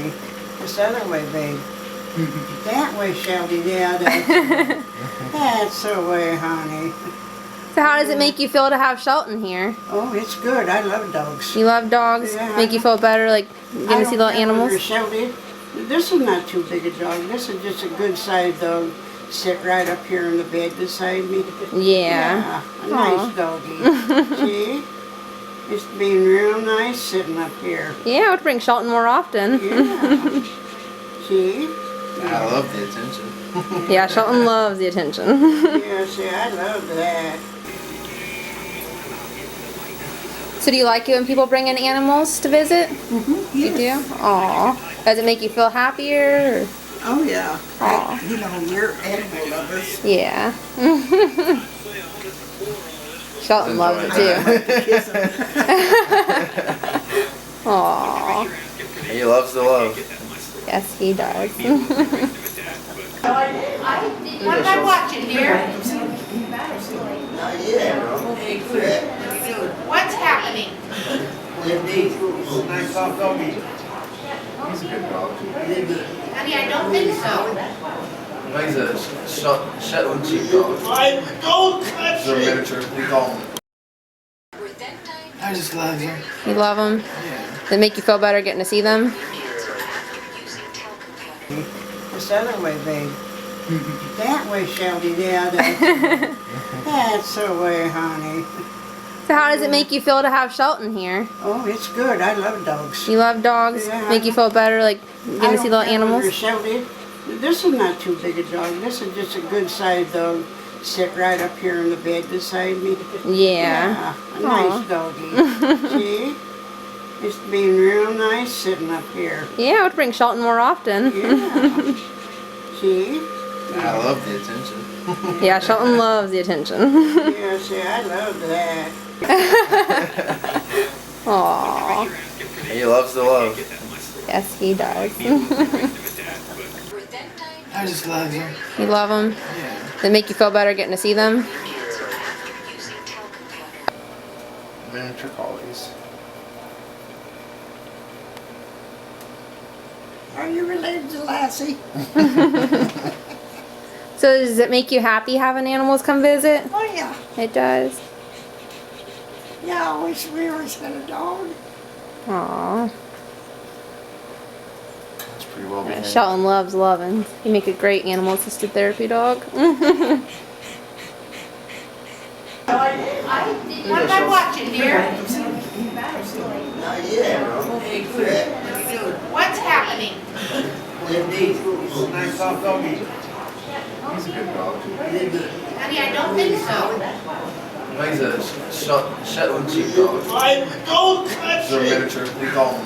honey. This other way, babe. That way, Shelby. Yeah, that's the way, honey. So how does it make you feel to have Shelton here? Oh, it's good. I love dogs. You love dogs? Yeah. Make you feel better, like getting to see little animals? Shelby. This is not too big a dog. This is just a good sized dog. Sit right up here in the bed beside me. Yeah. A nice doggy. See? It's being real nice sitting up here. Yeah, I would bring Shelton more often. Yeah. See? I love the attention. Yeah, Shelton loves the attention. Yeah, see, I love that. So do you like it when people bring in animals to visit? Mm-hmm. You do? Aw. Does it make you feel happier? Or? Oh, yeah. Aw. You know, we're animal lovers. Yeah. Shelton loves it too. Aww. He loves the love. Yes, he does. What am I watching here? What's happening? He's a good dog. Honey, I don't think so. He's a Shetland sheepdog. He's a miniature. We call him. I just love you. You love them? Yeah. They make you feel better getting to see them? This other way, babe. That way, Shelby. Yeah, that's the way, honey. So how does it make you feel to have Shelton here? Oh, it's good. I love dogs. You love dogs? Yeah. Make you feel better, like getting to see little animals? Shelby. This is not too big a dog. This is just a good sized dog. Sit right up here in the bed beside me. Yeah. A nice doggy. See? It's being real nice sitting up here. Yeah, I would bring Shelton more often. Yeah. See? I love the attention. Yeah, Shelton loves the attention. Yeah, see, I love that. Aww. He loves the love. Yes, he does. I just love you. You love them? Yeah. They make you feel better getting to see them? Miniature collies. Are you related to Lassie? So does it make you happy having animals come visit? Oh, yeah. It does. Yeah, I wish we always had a dog. Aww. That's pretty well behaved. Shelton loves loving. You make a great animal assisted therapy dog. What am I watching here? What's happening? He's a good dog. Honey, I don't think so. He's a Shetland sheepdog. He's a miniature. We call him.